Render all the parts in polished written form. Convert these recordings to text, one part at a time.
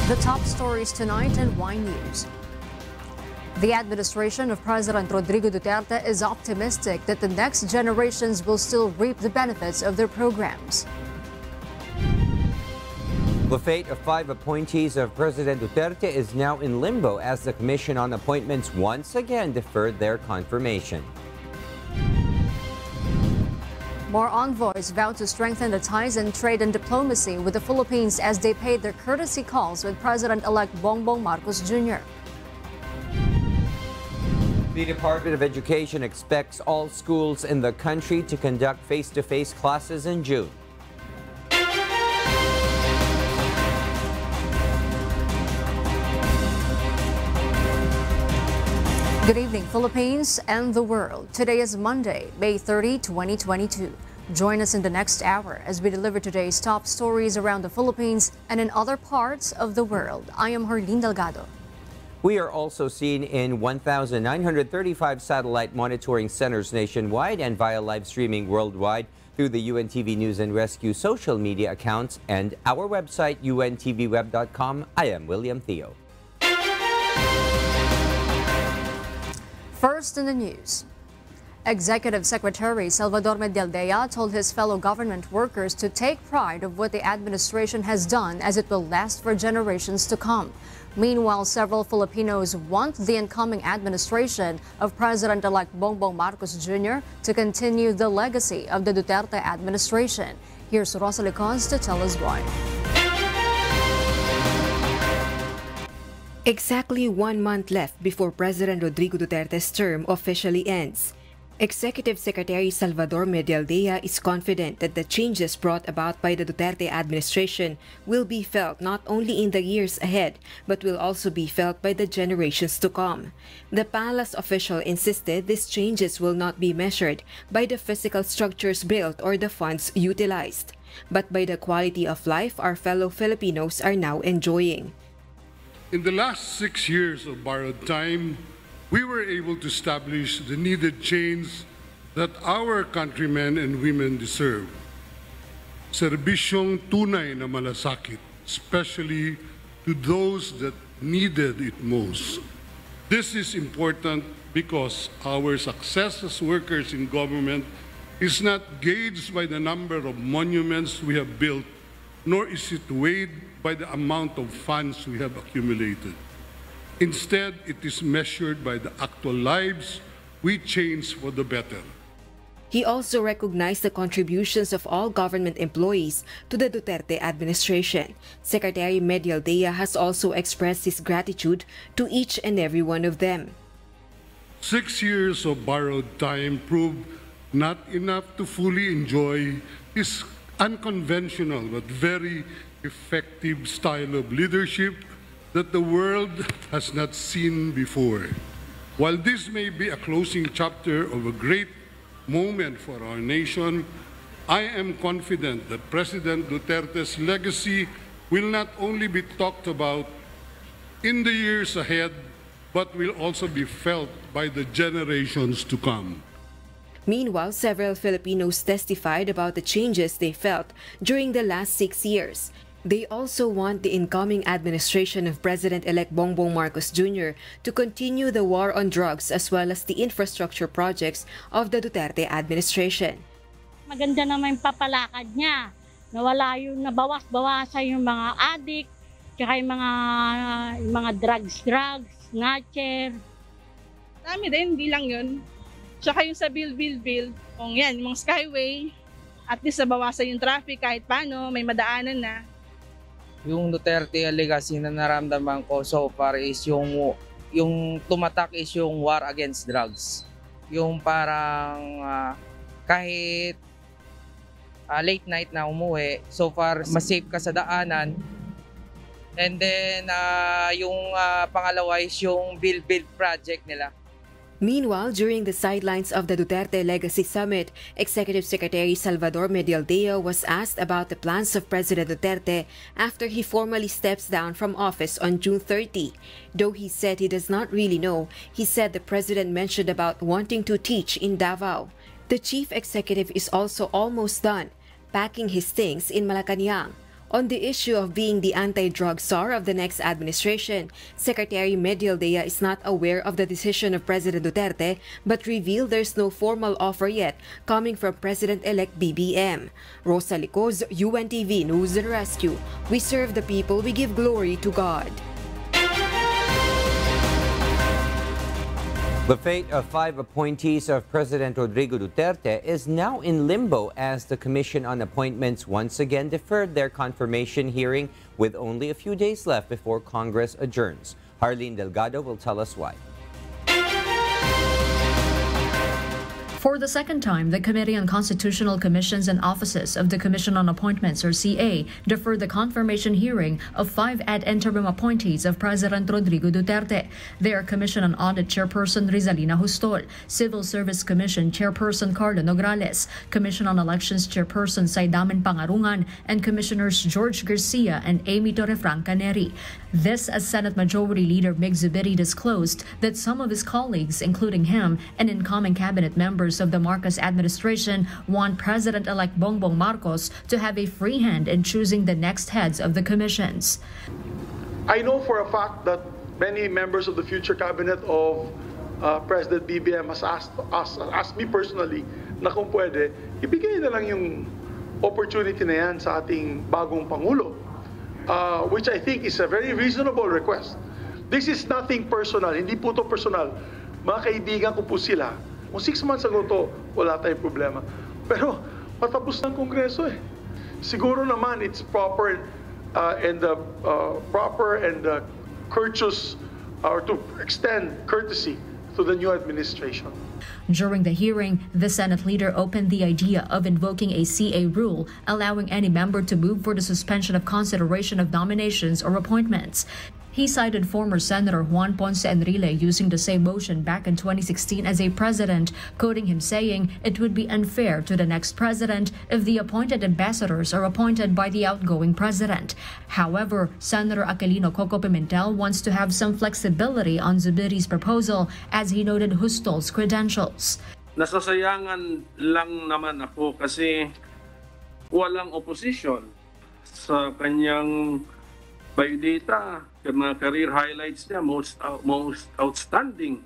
The top stories tonight in Y News. The administration of President Rodrigo Duterte is optimistic that the next generations will still reap the benefits of their programs. The fate of 5 appointees of President Duterte is now in limbo as the Commission on Appointments once again deferred their confirmation. More envoys vowed to strengthen the ties in trade and diplomacy with the Philippines as they paid their courtesy calls with President-elect Bongbong Marcos Jr. The Department of Education expects all schools in the country to conduct face-to-face classes in June. Good evening, Philippines and the world. Today is Monday, May 30, 2022. Join us in the next hour as we deliver today's top stories around the Philippines and in other parts of the world. I am Herlene Delgado. We are also seen in 1,935 satellite monitoring centers nationwide and via live streaming worldwide through the UNTV News and Rescue social media accounts and our website, untvweb.com. I am William Theo. First in the news, Executive Secretary Salvador Medialdea told his fellow government workers to take pride of what the administration has done as it will last for generations to come. Meanwhile, several Filipinos want the incoming administration of President-elect Bongbong Marcos Jr. to continue the legacy of the Duterte administration. Here's Rosalie Cons to tell us why. Exactly 1 month left before President Rodrigo Duterte's term officially ends. Executive Secretary Salvador Medialdea is confident that the changes brought about by the Duterte administration will be felt not only in the years ahead, but will also be felt by the generations to come. The palace official insisted these changes will not be measured by the physical structures built or the funds utilized, but by the quality of life our fellow Filipinos are now enjoying. In the last 6 years of borrowed time, we were able to establish the needed change that our countrymen and women deserve. Serbisyong tunay na malasakit, especially to those that needed it most. This is important because our success as workers in government is not gauged by the number of monuments we have built, nor is it weighed by the amount of funds we have accumulated. Instead, it is measured by the actual lives we change for the better. He also recognized the contributions of all government employees to the Duterte administration. Secretary Medialdea has also expressed his gratitude to each and every one of them. 6 years of borrowed time proved not enough to fully enjoy his unconventional but very effective style of leadership that the world has not seen before. While this may be a closing chapter of a great moment for our nation, I am confident that President Duterte's legacy will not only be talked about in the years ahead, but will also be felt by the generations to come. Meanwhile, several Filipinos testified about the changes they felt during the last 6 years. They also want the incoming administration of President-elect Bongbong Marcos Jr. to continue the war on drugs as well as the infrastructure projects of the Duterte administration. Maganda naman yung papalakad niya. Nawala yung nabawas-bawasan yung mga addict, tsaka yung mga drugs, snatcher. Dami din, hindi lang yun. Tsaka yung sa bill, kung yan, yung mga skyway, at least nabawasan yung traffic kahit paano, may madaanan na. Yung Duterte legacy na naramdaman ko so far is yung tumatak is yung war against drugs. Yung parang kahit late night na umuwi, so far mas safe ka sa daanan. And then yung pangalawa is yung build project nila. Meanwhile, during the sidelines of the Duterte Legacy Summit, Executive Secretary Salvador Medialdea was asked about the plans of President Duterte after he formally steps down from office on June 30. Though he said he does not really know, he said the president mentioned about wanting to teach in Davao. The chief executive is also almost done, packing his things in Malacanang. On the issue of being the anti-drug czar of the next administration, Secretary Medialdea is not aware of the decision of President Duterte but revealed there's no formal offer yet coming from President-elect BBM. Rosa Licoz, UNTV News and Rescue. We serve the people, we give glory to God. The fate of 5 appointees of President Rodrigo Duterte is now in limbo as the Commission on Appointments once again deferred their confirmation hearing with only a few days left before Congress adjourns. Harleen Delgado will tell us why. For the second time, the Committee on Constitutional Commissions and Offices of the Commission on Appointments, or CA, deferred the confirmation hearing of 5 ad interim appointees of President Rodrigo Duterte. They are Commission on Audit Chairperson Rizalina Hustol, Civil Service Commission Chairperson Carlo Nograles, Commission on Elections Chairperson Saidamen Pangarungan, and Commissioners George Garcia and Amy Torrefranca Neri. This as Senate Majority Leader Mig Zubiri disclosed that some of his colleagues, including him and incoming cabinet members of the Marcos administration, want President-elect Bongbong Marcos to have a free hand in choosing the next heads of the commissions. I know for a fact that many members of the future cabinet of President BBM has asked me personally na kung pwede, ibigay na lang yung opportunity na yan sa ating bagong Pangulo, which I think is a very reasonable request. This is nothing personal, hindi po to personal. Mga kaibigan ko po sila. Kung 6 months ago to, wala tayong problema. Pero patapos ng Kongreso eh. Siguro naman it's proper and courteous or to extend courtesy to the new administration. During the hearing, the Senate leader opened the idea of invoking a CA rule, allowing any member to move for the suspension of consideration of nominations or appointments. He cited former Senator Juan Ponce Enrile using the same motion back in 2016 as a precedent, quoting him saying it would be unfair to the next president if the appointed ambassadors are appointed by the outgoing president. However, Senator Aquilino Coco Pimentel wants to have some flexibility on Zubiri's proposal, as he noted Hustol's credentials. Nasasayangan lang naman ako kasi walang opposition sa kanyang biodata. Yung mga career highlights niya, most outstanding.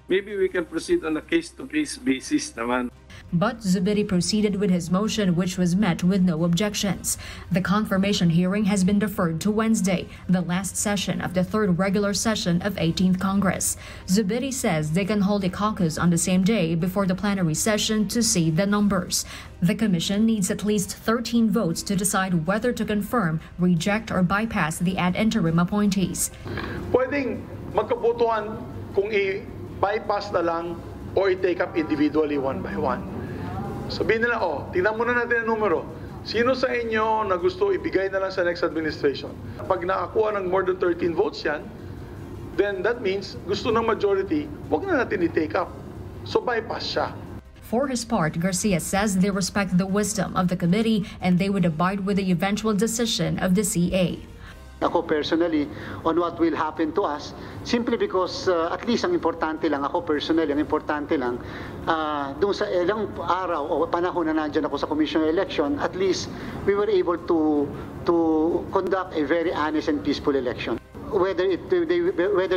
Maybe we can proceed on a case-to-case basis naman. But Zubiri proceeded with his motion, which was met with no objections. The confirmation hearing has been deferred to Wednesday, the last session of the 3rd regular session of 18th Congress. Zubiri says they can hold a caucus on the same day before the plenary session to see the numbers. The commission needs at least 13 votes to decide whether to confirm, reject, or bypass the ad interim appointees. Pwedeng magkabotohan kung i-bypass na lang or i-take up individually one by one. Sabihin nila, tingnan muna natin ang numero. Sino sa inyo na gusto ibigay na lang sa next administration? Pag nakakuha ng more than 13 votes yan, then that means gusto ng majority, wag na natin i-take up. So bypass siya. For his part, Garcia says they respect the wisdom of the committee and they would abide with the eventual decision of the CA. Ako personally, on what will happen to us, simply because at least ang importante lang, ako personally, ang importante lang, doon sa ilang araw o panahon na nandyan ako sa Commission on Election, at least we were able to conduct a very honest and peaceful election. Whether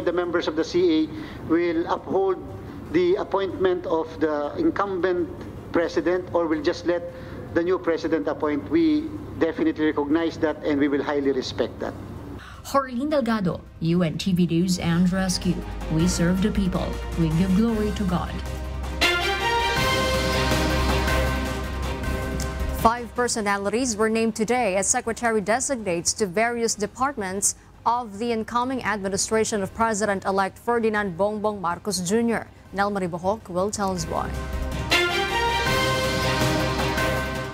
the members of the CA will uphold the appointment of the incumbent president or will just let the new president appoint, we definitely recognize that and we will highly respect that. Harleen Delgado, UNTV News and Rescue. We serve the people. We give glory to God. 5 personalities were named today as secretary designates to various departments of the incoming administration of President-elect Ferdinand Bongbong Marcos Jr. Nelmarie Bohok will tell us why.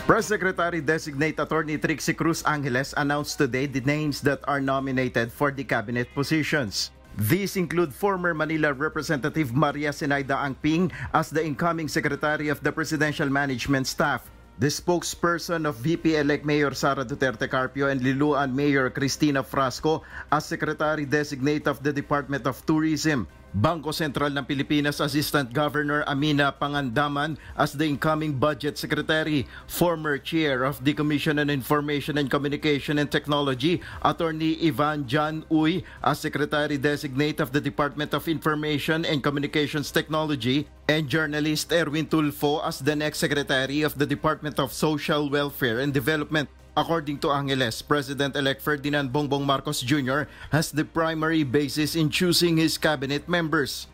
Press Secretary-designate Attorney Trixie Cruz Angeles announced today the names that are nominated for the cabinet positions. These include former Manila Representative Maria Zenaida Angping as the incoming Secretary of the Presidential Management Staff, the spokesperson of VP-elect Mayor Sara Duterte Carpio and Liloan Mayor Cristina Frasco as Secretary-designate of the Department of Tourism, Bangko Sentral ng Pilipinas Assistant Governor Amina Pangandaman as the incoming Budget Secretary, former Chair of the Commission on Information and Communication and Technology, Attorney Ivan John Uy as Secretary-Designate of the Department of Information and Communications Technology, and journalist Erwin Tulfo as the next Secretary of the Department of Social Welfare and Development. According to Angeles, President-elect Ferdinand Bongbong Marcos Jr. has the primary basis in choosing his cabinet members.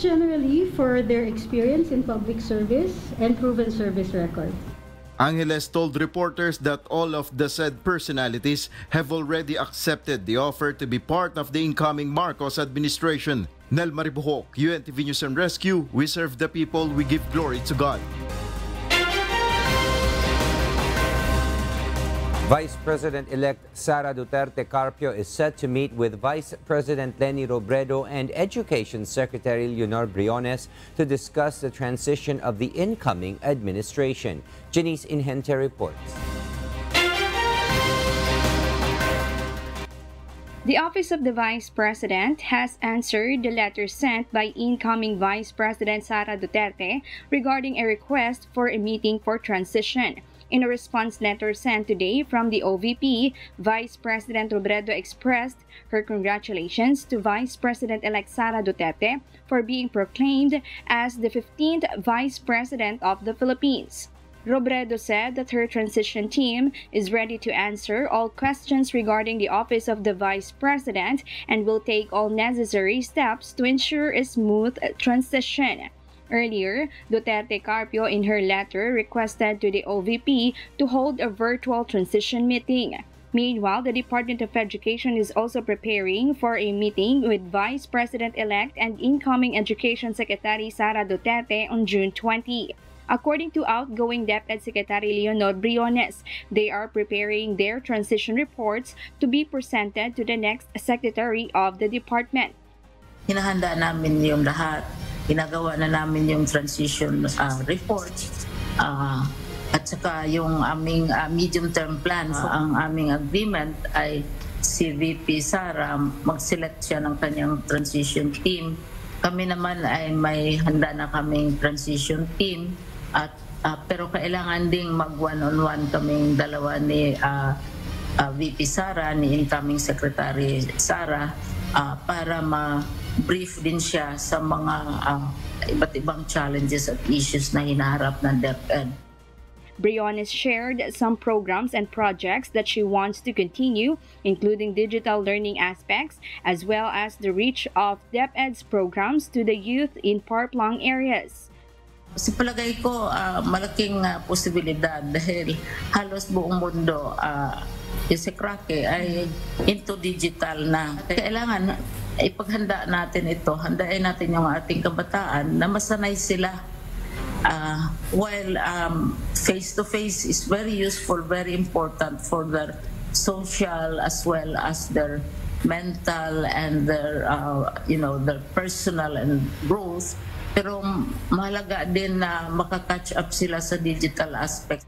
Generally, for their experience in public service and proven service record. Angeles told reporters that all of the said personalities have already accepted the offer to be part of the incoming Marcos administration. Nel Maribuhok, UNTV News and Rescue, we serve the people, we give glory to God. Vice President-elect Sara Duterte Carpio is set to meet with Vice President Leni Robredo and Education Secretary Leonor Briones to discuss the transition of the incoming administration. Janice Inhente reports. The Office of the Vice President has answered the letter sent by incoming Vice President Sara Duterte regarding a request for a meeting for transition. In a response letter sent today from the OVP, Vice President Robredo expressed her congratulations to Vice President-elect Sara Duterte for being proclaimed as the 15th Vice President of the Philippines. Robredo said that her transition team is ready to answer all questions regarding the office of the Vice President and will take all necessary steps to ensure a smooth transition. Earlier, Duterte Carpio in her letter requested to the OVP to hold a virtual transition meeting. Meanwhile, the Department of Education is also preparing for a meeting with Vice President-elect and incoming Education Secretary Sara Duterte on June 20. According to outgoing DepEd Secretary Leonor Briones, they are preparing their transition reports to be presented to the next Secretary of the Department. Hinahanda namin yung lahat. Ginagawa na namin yung transition report at saka yung aming medium-term plan. Ang aming agreement ay si VP Sara, mag-select siya ng kanyang transition team. Kami naman ay may handa na kaming transition team at pero kailangan ding mag-one-on-one kaming dalawa ni VP Sara, ni incoming Secretary Sara para ma-brief din siya sa mga iba't ibang challenges at issues na hinaharap ng DepEd. Briones shared some programs and projects that she wants to continue, including digital learning aspects, as well as the reach of DepEd's programs to the youth in far-flung areas. Sa palagay ko, malaking posibilidad dahil halos buong mundo si Krake ay into digital na. Kailangan ipaghanda natin ito, handain natin yung ating kabataan na masanay sila. While face-to-face is very useful, very important for their social as well as their mental and their their personal and growth, pero mahalaga din na makakatch up sila sa digital aspect.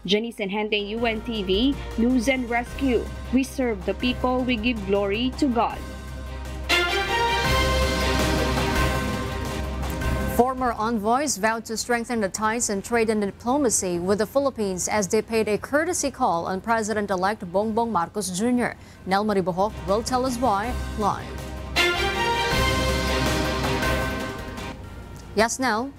Janice Inhente, UNTV, News and Rescue. We serve the people, we give glory to God. Former envoys vowed to strengthen the ties in trade and diplomacy with the Philippines as they paid a courtesy call on President-elect Bongbong Marcos Jr. Nel Maribuhok will tell us why live. Yes, Nel?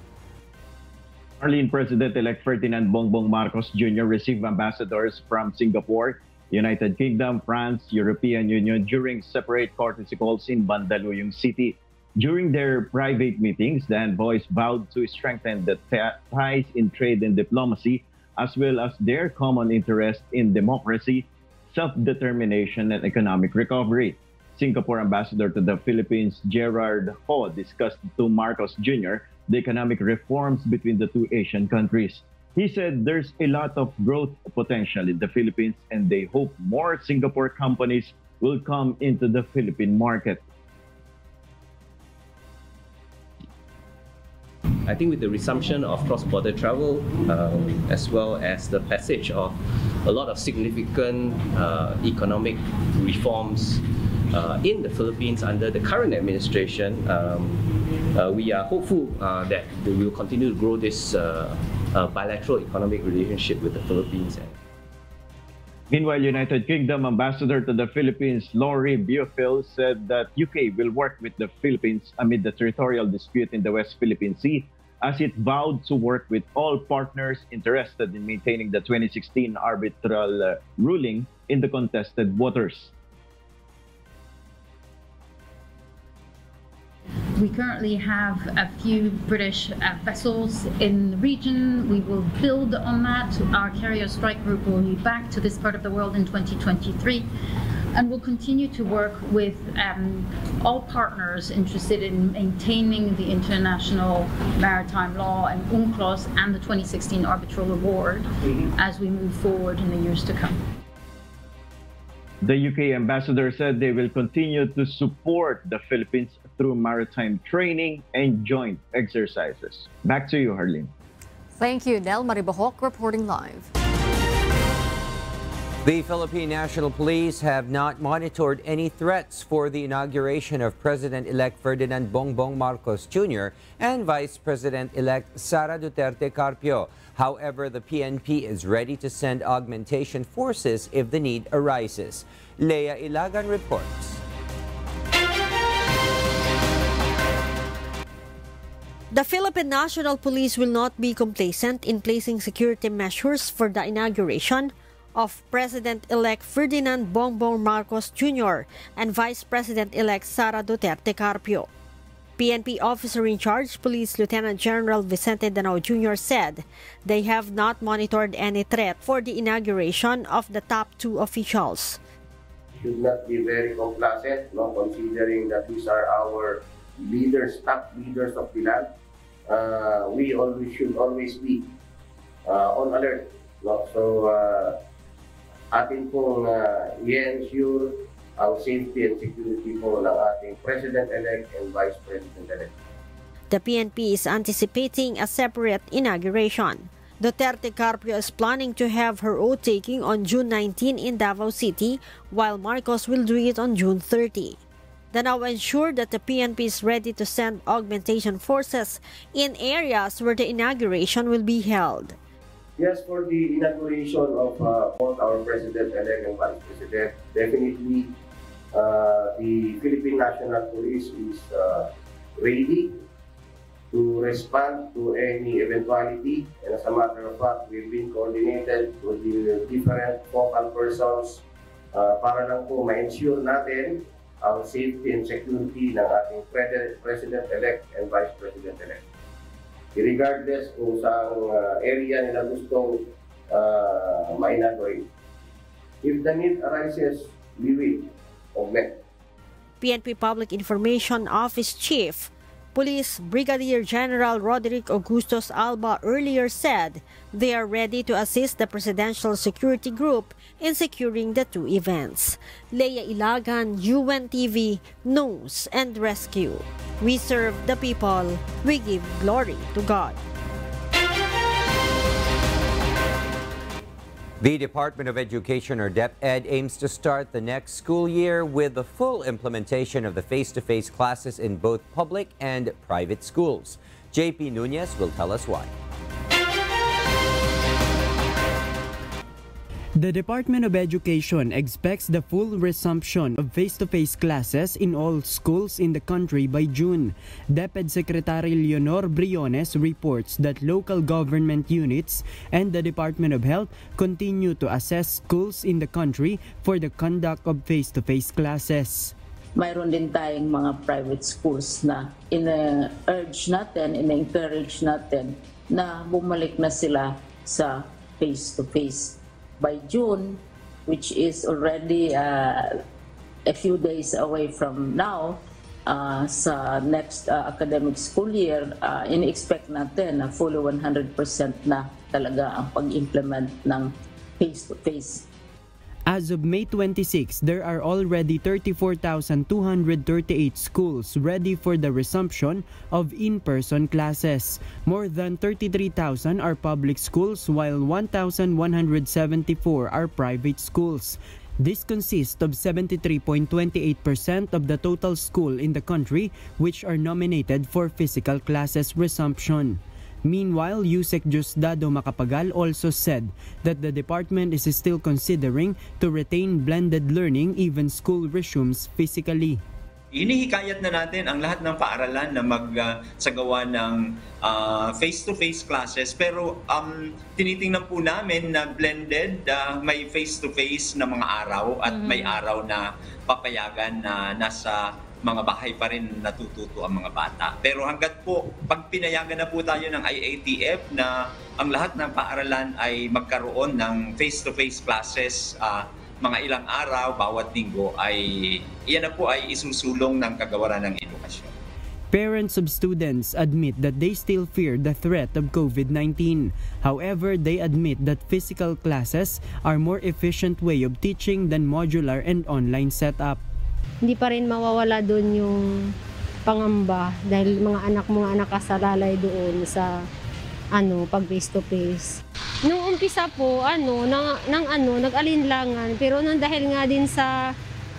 Arlene, President-elect Ferdinand Bongbong Marcos Jr. received ambassadors from Singapore, United Kingdom, France, European Union during separate courtesy calls in Mandaluyong City. During their private meetings, the envoys vowed to strengthen the ties in trade and diplomacy, as well as their common interest in democracy, self-determination, and economic recovery. Singapore Ambassador to the Philippines, Gerard Ho, discussed to Marcos Jr. the economic reforms between the two Asian countries. He said there's a lot of growth potential in the Philippines and they hope more Singapore companies will come into the Philippine market. I think with the resumption of cross-border travel, as well as the passage of a lot of significant economic reforms in the Philippines under the current administration. We are hopeful that we will continue to grow this bilateral economic relationship with the Philippines. Meanwhile, United Kingdom Ambassador to the Philippines, Laurie Beofil, said that UK will work with the Philippines amid the territorial dispute in the West Philippine Sea, as it vowed to work with all partners interested in maintaining the 2016 arbitral ruling in the contested waters. We currently have a few British vessels in the region. We will build on that. Our carrier strike group will be back to this part of the world in 2023. And we'll continue to work with all partners interested in maintaining the international maritime law and UNCLOS and the 2016 arbitral award as we move forward in the years to come. The UK ambassador said they will continue to support the Philippines through maritime training and joint exercises. Back to you, Harleen. Thank you, Nel Maribohok, reporting live. The Philippine National Police have not monitored any threats for the inauguration of President-elect Ferdinand Bongbong Marcos Jr. and Vice President-elect Sara Duterte Carpio. However, the PNP is ready to send augmentation forces if the need arises. Leia Ilagan reports. The Philippine National Police will not be complacent in placing security measures for the inauguration of President-elect Ferdinand Bongbong Marcos Jr. and Vice President-elect Sara Duterte Carpio. PNP Officer in Charge, Police Lieutenant General Vicente Danao Jr. said they have not monitored any threat for the inauguration of the top two officials. Should not be very complacent, considering that these are our leaders, top leaders of the land. We should always be on alert. So, atin pong i-ensure ang safety and security po ng ating President-elect and Vice President-elect. The PNP is anticipating a separate inauguration. Duterte Carpio is planning to have her oath-taking on June 19 in Davao City, while Marcos will do it on June 30. Danao ensured that the PNP is ready to send augmentation forces in areas where the inauguration will be held. Yes, for the inauguration of both our President-elect and Vice President, definitely the Philippine National Police is ready to respond to any eventuality. And as a matter of fact, we've been coordinated with the different focal persons para lang po ma-ensure natin ang safety and security ng ating President-elect and Vice President-elect. Regardless kung saang area nila gustong ma-inaugurate. If the need arises, we will augment. PNP Public Information Office Chief Police Brigadier General Roderick Augustos Alba earlier said they are ready to assist the Presidential Security Group in securing the two events. Leia Ilagan, UNTV, News and Rescue. We serve the people. We give glory to God. The Department of Education, or DepEd, aims to start the next school year with the full implementation of the face-to-face classes in both public and private schools. JP Nunez will tell us why. The Department of Education expects the full resumption of face-to-face classes in all schools in the country by June. DepEd Secretary Leonor Briones reports that local government units and the Department of Health continue to assess schools in the country for the conduct of face-to-face classes. Mayroon din tayong mga private schools na ina-urge natin, ina-encourage natin na bumalik na sila sa face-to-face. By June, which is already a few days away from now, sa next academic school year, in-expect natin na fully 100% na talaga ang pag-implement ng face-to-face. As of May 26, there are already 34,238 schools ready for the resumption of in-person classes. More than 33,000 are public schools while 1,174 are private schools. This consists of 73.28% of the total school in the country which are nominated for physical classes resumption. Meanwhile, Yusek Diosdado Macapagal also said that the department is still considering to retain blended learning even school resumes physically. Inihikayat na natin ang lahat ng paaralan na magsagawa ng face-to-face classes, pero tinitingnan po namin na blended, may face-to-face na mga araw at may araw na papayagan na nasa mga bahay pa rin natututo ang mga bata. Pero hanggat po, pag pinayagan na po tayo ng IATF na ang lahat ng paaralan ay magkaroon ng face-to-face classes, mga ilang araw, bawat linggo, ay iyan na po ay isusulong ng kagawaran ng edukasyon. Parents of students admit that they still fear the threat of COVID-19. However, they admit that physical classes are more efficient way of teaching than modular and online setup. Hindi pa rin mawawala doon yung pangamba dahil mga anak nakasalalay doon sa pag face to face. Nung umpisa po, nag-alinlangan, pero nang dahil nga din sa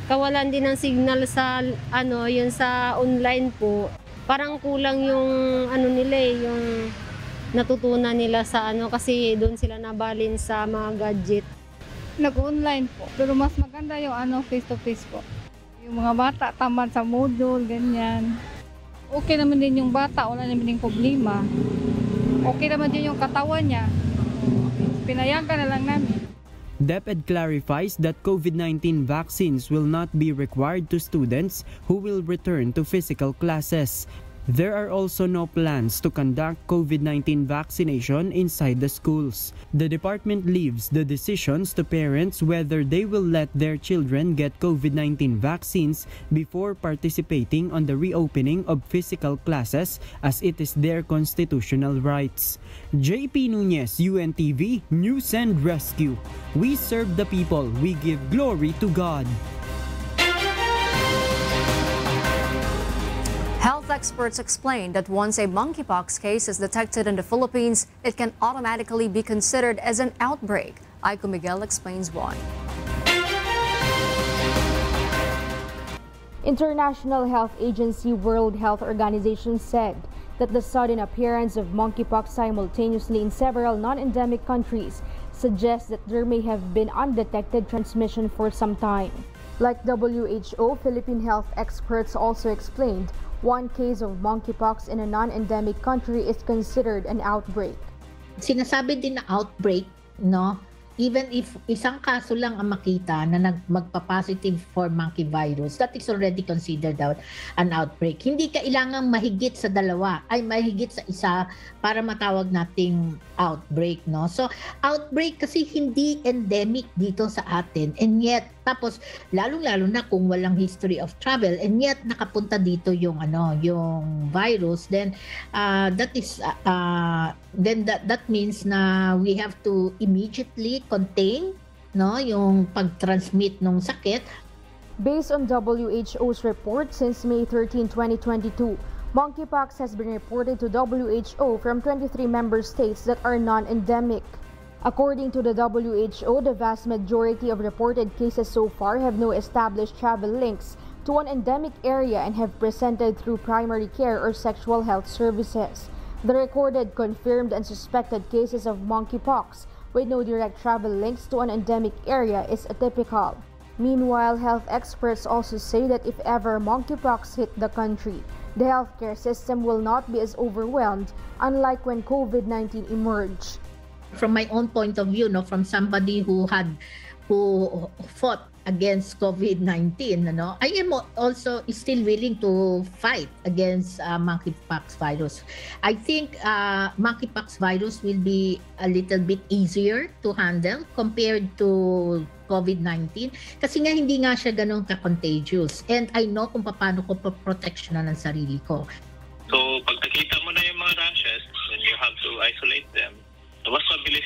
kawalan din ng signal sa yun sa online po, parang kulang yung yung natutunan nila sa kasi doon sila nabalin sa mga gadget. Nag-online po, pero mas maganda yung face to face po. Yung mga bata tamad sa module, ganyan. Okay naman din yung bata, wala naman din problema. Okay naman din yung katawan niya. Pinayagan na lang namin. DepEd clarifies that COVID-19 vaccines will not be required to students who will return to physical classes. There are also no plans to conduct COVID-19 vaccination inside the schools. The department leaves the decisions to parents whether they will let their children get COVID-19 vaccines before participating on the reopening of physical classes, as it is their constitutional rights. JP Nunez, UNTV, News and Rescue. We serve the people. We give glory to God. Health experts explain that once a monkeypox case is detected in the Philippines, it can automatically be considered as an outbreak. Aiko Miguel explains why. International Health Agency World Health Organization said that the sudden appearance of monkeypox simultaneously in several non-endemic countries suggests that there may have been undetected transmission for some time. Like WHO, Philippine health experts also explained, one case of monkeypox in a non-endemic country is considered an outbreak. Sinasabi din na outbreak, no? Even if isang kaso lang ang makita na magpa-positive for monkey virus, that is already considered an outbreak. Hindi kailangang mahigit sa dalawa, ay mahigit sa isa para matawag nating outbreak, no? So, outbreak kasi hindi endemic dito sa atin, and yet tapos lalong-lalo na kung walang history of travel, and yet nakapunta dito yung virus, then that means na we have to immediately contain yung pag-transmit ng sakit. Based on WHO's report, since May 13, 2022, monkeypox has been reported to WHO from 23 member states that are non-endemic. According to the WHO, the vast majority of reported cases so far have no established travel links to an endemic area and have presented through primary care or sexual health services. The recorded, confirmed, and suspected cases of monkeypox with no direct travel links to an endemic area is atypical. Meanwhile, health experts also say that if ever monkeypox hit the country, the healthcare system will not be as overwhelmed, unlike when COVID-19 emerged. From my own point of view, from somebody who fought against COVID-19, I am also still willing to fight against monkeypox virus. I think monkeypox virus will be a little bit easier to handle compared to COVID-19 kasi nga hindi nga siya ganun ka-contagious, and I know kung paano ko proteksyonan ang sarili ko. So pag nakita mo na yung mga rashes, then you have to isolate them. Mas mabilis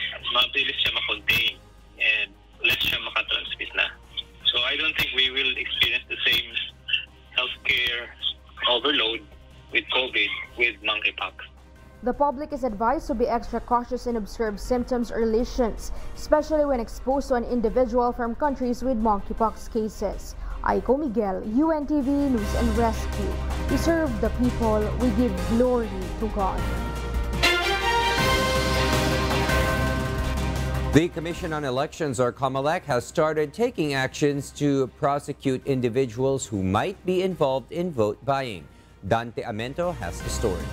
siya ma-contain and less siya makatransmit na. So I don't think we will experience the same healthcare overload with COVID with monkeypox. The public is advised to be extra cautious and observe symptoms or lesions, especially when exposed to an individual from countries with monkeypox cases. Aiko Miguel, UNTV News and Rescue. We serve the people, we give glory to God. The Commission on Elections, or COMELEC, has started taking actions to prosecute individuals who might be involved in vote buying. Dante Amento has the story.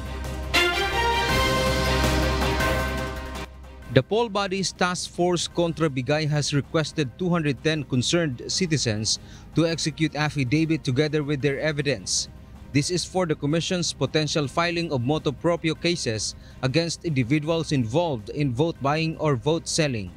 The poll body's Task Force Contra Bigay has requested 210 concerned citizens to execute affidavit together with their evidence. This is for the Commission's potential filing of motu proprio cases against individuals involved in vote buying or vote selling.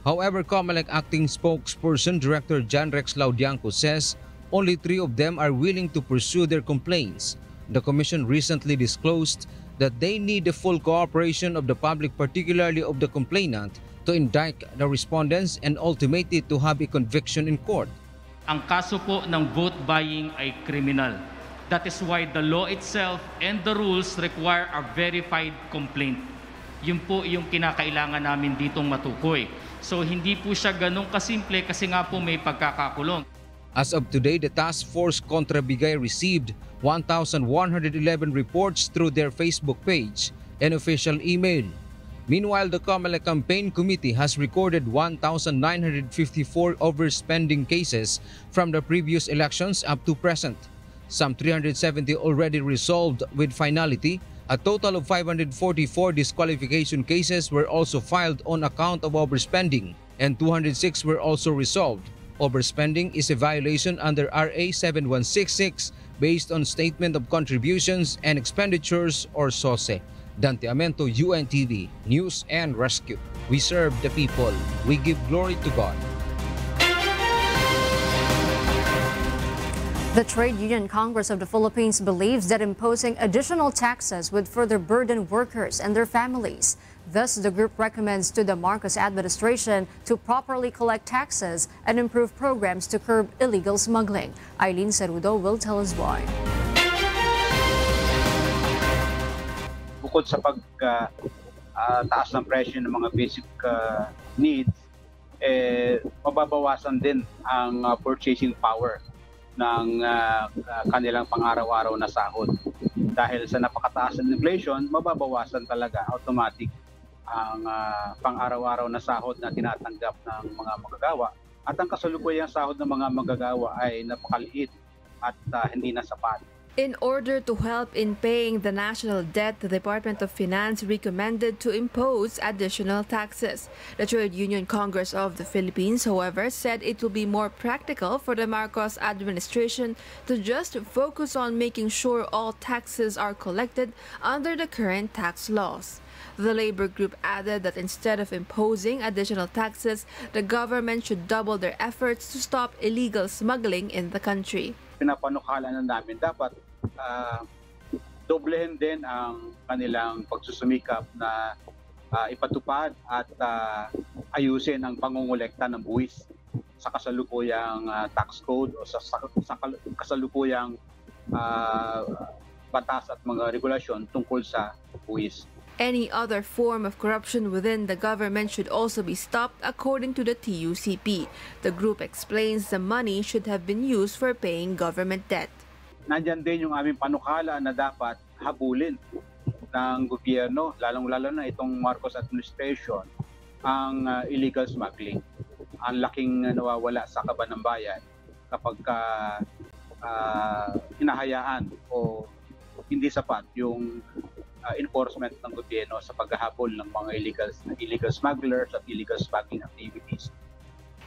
However, COMELEC acting spokesperson Director John Rex Laudianco says only 3 of them are willing to pursue their complaints. The Commission recently disclosed that they need the full cooperation of the public, particularly of the complainant, to indict the respondents and ultimately to have a conviction in court. Ang kaso po ng vote buying ay criminal. That is why the law itself and the rules require a verified complaint. Yun po yung kinakailangan namin ditong matukoy. So hindi po siya ganun kasimple kasi nga po may pagkakakulong. As of today, the Task Force Contra Bigay received 1,111 reports through their Facebook page and official email. Meanwhile, the COMELEC Campaign Committee has recorded 1,954 overspending cases from the previous elections up to present. Some 370 already resolved with finality. A total of 544 disqualification cases were also filed on account of overspending, and 206 were also resolved. Overspending is a violation under RA 7166 based on Statement of Contributions and Expenditures, or SOSE. Dante Amento, UNTV, News and Rescue. We serve the people. We give glory to God. The Trade Union Congress of the Philippines believes that imposing additional taxes would further burden workers and their families. Thus, the group recommends to the Marcos administration to properly collect taxes and improve programs to curb illegal smuggling. Eileen Cerudo will tell us why. Bukod sa taas ng presyo ng mga basic needs, mababawasan din ang purchasing power ng kanilang pang-araw-araw na sahod. Dahil sa napakataas ng inflation, mababawasan talaga automatic ang pang-araw-araw na sahod na tinatanggap ng mga manggagawa. At ang kasalukuyang sahod ng mga manggagawa ay napakaliit at hindi na sapat. In order to help in paying the national debt, the Department of Finance recommended to impose additional taxes. The Trade Union Congress of the Philippines, however, said it will be more practical for the Marcos administration to just focus on making sure all taxes are collected under the current tax laws. The labor group added that instead of imposing additional taxes, the government should double their efforts to stop illegal smuggling in the country. Pinapanukala na namin dapat doblehin din ang kanilang pagsusumikap na ipatupad at ayusin ang pangungulekta ng buwis sa kasalukuyang tax code o sa kasalukuyang batas at mga regulasyon tungkol sa buwis. Any other form of corruption within the government should also be stopped, according to the TUCP. The group explains the money should have been used for paying government debt. Nandyan din yung aming panukala na dapat habulin ng gobyerno, lalong-lalo na itong Marcos administration, ang illegal smuggling. Ang laking nawawala sa kaban ng bayan kapag hinahayaan o hindi sapat yung enforcement ng gobyerno sa paghahabol ng mga illegal smugglers at illegal smuggling activities.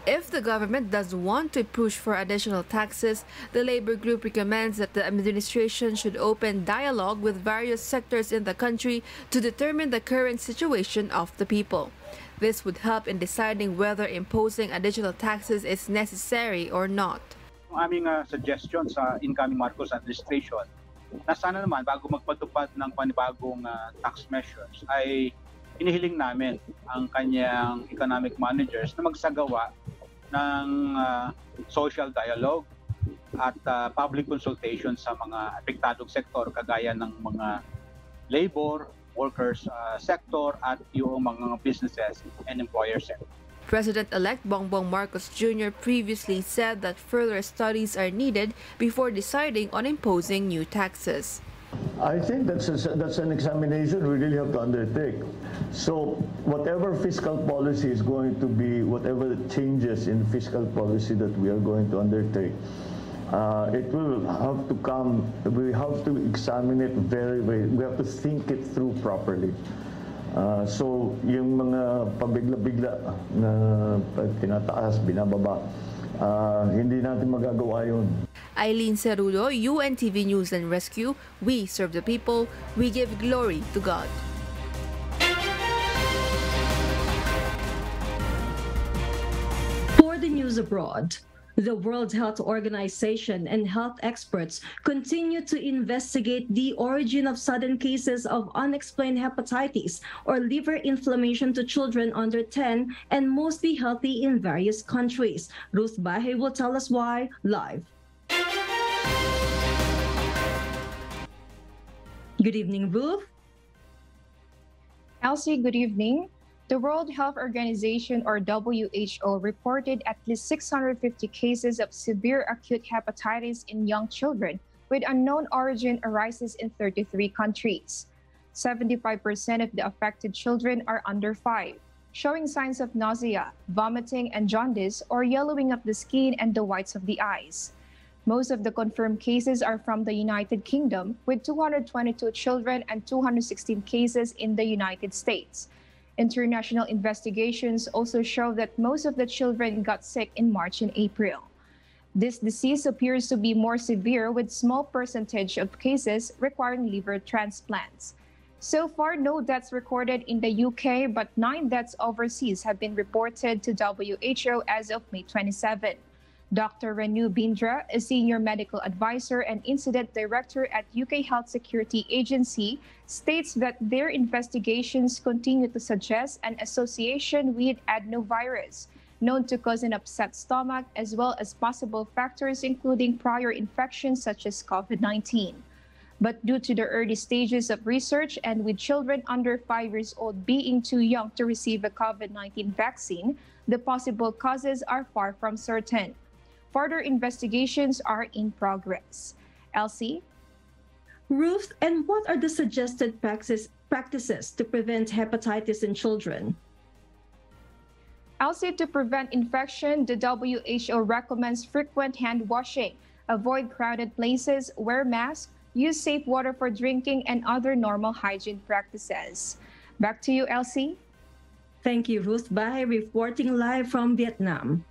If the government does want to push for additional taxes, the labor group recommends that the administration should open dialogue with various sectors in the country to determine the current situation of the people. This would help in deciding whether imposing additional taxes is necessary or not. Ang aming suggestion sa incoming Marcos administration na sana naman bago magpatupad ng panibagong tax measures ay inihiling namin ang kanyang economic managers na magsagawa ng social dialogue at public consultation sa mga apektadong sektor kagaya ng mga labor workers sector at yung mga businesses and employer sector. President-elect Bongbong Marcos Jr. previously said that further studies are needed before deciding on imposing new taxes. I think that's an examination we really have to undertake. So whatever fiscal policy is going to be, whatever changes in fiscal policy that we are going to undertake, it will have to come, we have to examine it we have to think it through properly. So yung mga pabigla-bigla na tinataas, binababa, hindi natin magagawa yun. Eileen Cerudo, UNTV News and Rescue. We serve the people. We give glory to God. For the news abroad, the World Health Organization and health experts continue to investigate the origin of sudden cases of unexplained hepatitis or liver inflammation to children under 10 and mostly healthy in various countries. Ruth Bahe will tell us why live. Good evening, Ruth. Elsie, good evening. The World Health Organization, or WHO, reported at least 650 cases of severe acute hepatitis in young children with unknown origin arises in 33 countries. 75% of the affected children are under 5, showing signs of nausea, vomiting, and jaundice, or yellowing of the skin and the whites of the eyes. Most of the confirmed cases are from the United Kingdom, with 222 children and 216 cases in the United States. International investigations also show that most of the children got sick in March and April. This disease appears to be more severe, with small percentage of cases requiring liver transplants. So far, no deaths recorded in the UK, but 9 deaths overseas have been reported to WHO as of May 27. Dr. Renu Bindra, a senior medical advisor and incident director at UK Health Security Agency, states that their investigations continue to suggest an association with adenovirus, known to cause an upset stomach, as well as possible factors including prior infections such as COVID-19. But due to the early stages of research and with children under 5 years old being too young to receive a COVID-19 vaccine, the possible causes are far from certain. Further investigations are in progress. Elsie? Ruth, and what are the suggested practices to prevent hepatitis in children? Elsie, to prevent infection, the WHO recommends frequent hand washing, avoid crowded places, wear masks, use safe water for drinking, and other normal hygiene practices. Back to you, Elsie. Thank you, Ruth Bahe, reporting live from Vietnam.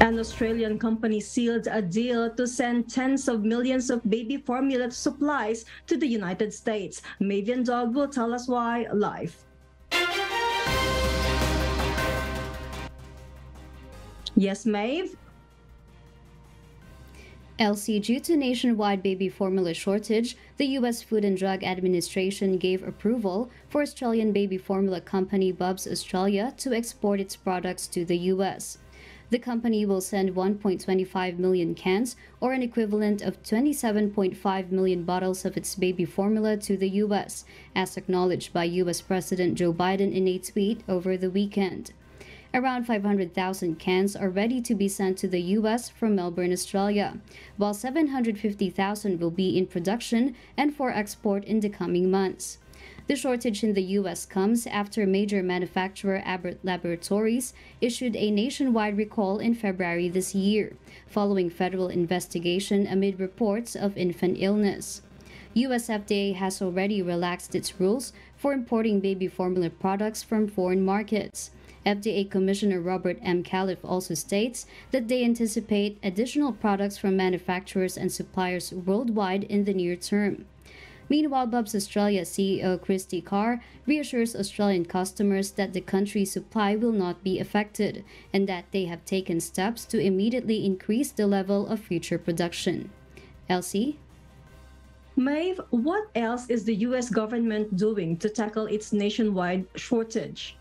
An Australian company sealed a deal to send tens of millions of baby formula supplies to the United States. Mavian Dog will tell us why live. Yes, Maeve? Elsie, due to nationwide baby formula shortage, the U.S. Food and Drug Administration gave approval for Australian baby formula company Bubs Australia to export its products to the U.S. The company will send 1.25 million cans, or an equivalent of 27.5 million bottles of its baby formula to the U.S., as acknowledged by U.S. President Joe Biden in a tweet over the weekend. Around 500,000 cans are ready to be sent to the U.S. from Melbourne, Australia, while 750,000 will be in production and for export in the coming months. The shortage in the U.S. comes after major manufacturer Abbott Laboratories issued a nationwide recall in February this year, following federal investigation amid reports of infant illness. U.S. FDA has already relaxed its rules for importing baby formula products from foreign markets. FDA Commissioner Robert M. Califf also states that they anticipate additional products from manufacturers and suppliers worldwide in the near term. Meanwhile, Bubs Australia CEO Christy Carr reassures Australian customers that the country's supply will not be affected and that they have taken steps to immediately increase the level of future production. Elsie? Maeve, what else is the U.S. government doing to tackle its nationwide shortage?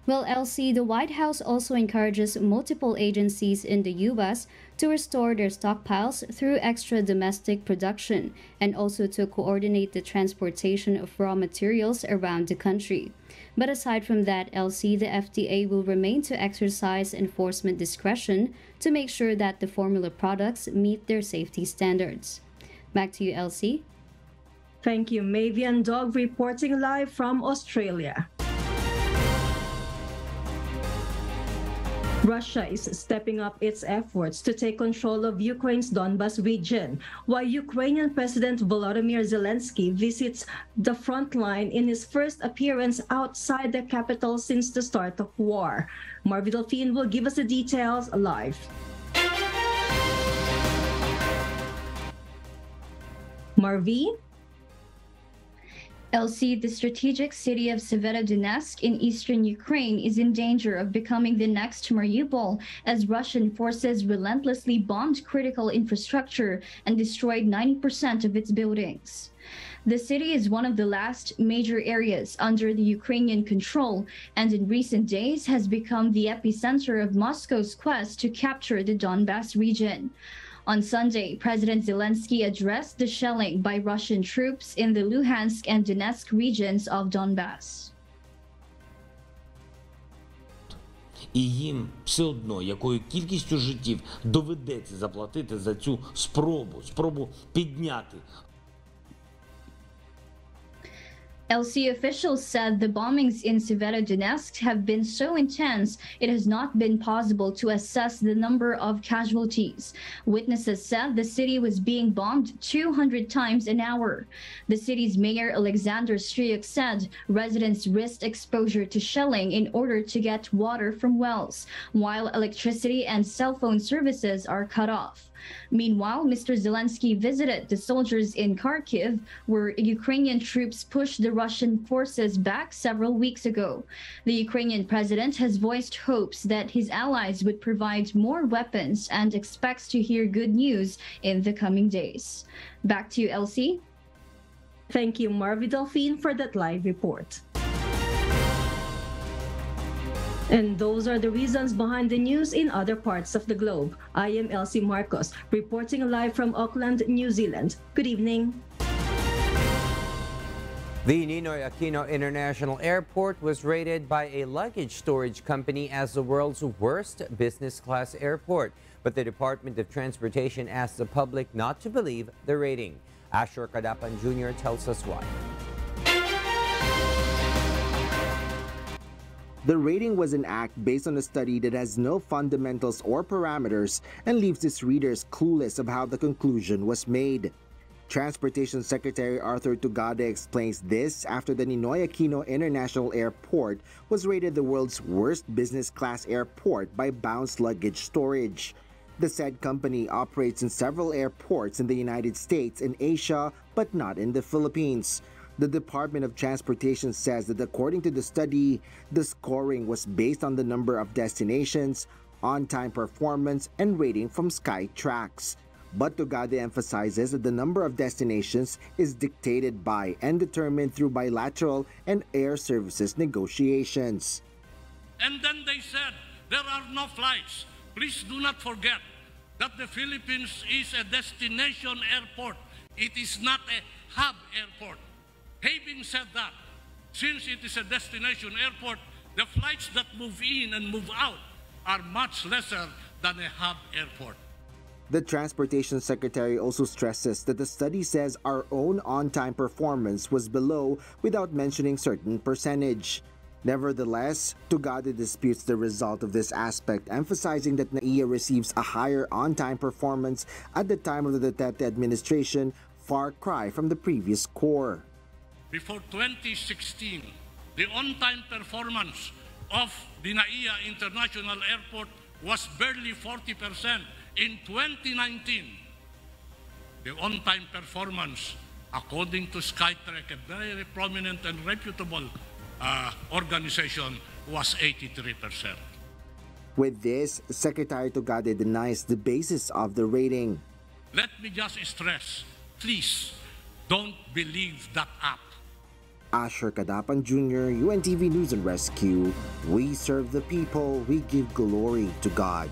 Well, Elsie, the White House also encourages multiple agencies in the U.S. to restore their stockpiles through extra domestic production and also to coordinate the transportation of raw materials around the country. But aside from that, Elsie, the FDA will remain to exercise enforcement discretion to make sure that the formula products meet their safety standards. Back to you, Elsie. Thank you, Mavian Dog, reporting live from Australia. Russia is stepping up its efforts to take control of Ukraine's Donbas region, while Ukrainian President Volodymyr Zelensky visits the front line in his first appearance outside the capital since the start of war. Marvi Delphine will give us the details live. Marvi? Elsie, the strategic city of Severodonetsk in eastern Ukraine is in danger of becoming the next Mariupol as Russian forces relentlessly bombed critical infrastructure and destroyed 90% of its buildings. The city is one of the last major areas under the Ukrainian control and in recent days has become the epicenter of Moscow's quest to capture the Donbas region. On Sunday, President Zelensky addressed the shelling by Russian troops in the Luhansk and Donetsk regions of Donbas. І їм все одно, якою кількістю життів доведеться заплатити за цю спробу підняти. LC officials said the bombings in Severodonetsk have been so intense it has not been possible to assess the number of casualties. Witnesses said the city was being bombed 200 times an hour. The city's mayor Alexander Stryuk said residents risked exposure to shelling in order to get water from wells, while electricity and cell phone services are cut off. Meanwhile, Mr. Zelensky visited the soldiers in Kharkiv, where Ukrainian troops pushed the Russian forces back several weeks ago. The Ukrainian president has voiced hopes that his allies would provide more weapons and expects to hear good news in the coming days. Back to you, Elsie. Thank you, Marvi Delphine, for that live report. And those are the reasons behind the news in other parts of the globe. I am Elsie Marcos, reporting live from Auckland, New Zealand. Good evening. The Ninoy Aquino International Airport was rated by a luggage storage company as the world's worst business class airport. But the Department of Transportation asked the public not to believe the rating. Ashur Kadapan Jr. tells us why. The rating was an act based on a study that has no fundamentals or parameters and leaves its readers clueless of how the conclusion was made. Transportation Secretary Arthur Tugade explains this after the Ninoy Aquino International Airport was rated the world's worst business class airport by Bounce Luggage Storage. The said company operates in several airports in the United States and Asia, but not in the Philippines. The Department of Transportation says that according to the study, the scoring was based on the number of destinations, on-time performance, and rating from Skytrax. But Tugade emphasizes that the number of destinations is dictated by and determined through bilateral and air services negotiations. And then they said, there are no flights. Please do not forget that the Philippines is a destination airport. It is not a hub airport. Having said that, since it is a destination airport, the flights that move in and move out are much lesser than a hub airport. The Transportation Secretary also stresses that the study says our own on-time performance was below without mentioning certain percentage. Nevertheless, Tugade disputes the result of this aspect, emphasizing that NAIA receives a higher on-time performance at the time of the Duterte administration, far cry from the previous core. Before 2016, the on-time performance of the NAIA International Airport was barely 40%. In 2019, the on-time performance, according to Skytrax, a very prominent and reputable organization, was 83%. With this, Secretary Tugade denies the basis of the rating. Let me just stress, please don't believe that app. Asher Kadapan Jr., UNTV News and Rescue. We serve the people, we give glory to God.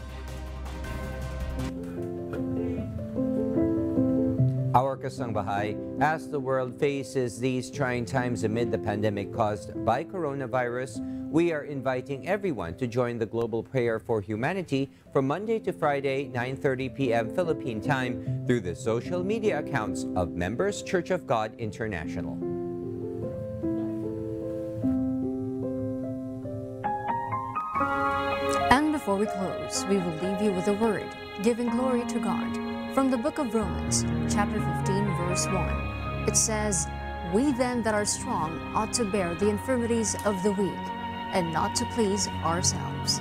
Our Kasangbahay, as the world faces these trying times amid the pandemic caused by coronavirus, we are inviting everyone to join the global prayer for humanity from Monday to Friday, 9:30 p.m. Philippine time through the social media accounts of Members Church of God International. And before we close, we will leave you with a word, giving glory to God. From the book of Romans, chapter 15, verse 1, it says, "We then that are strong ought to bear the infirmities of the weak, and not to please ourselves."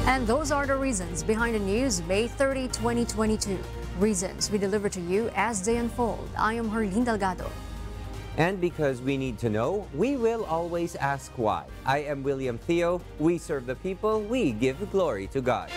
And those are the reasons behind the news, May 30, 2022. Reasons we deliver to you as they unfold. I am Harleen Delgado. And because we need to know, we will always ask why. I am William Theo. We serve the people. We give glory to God.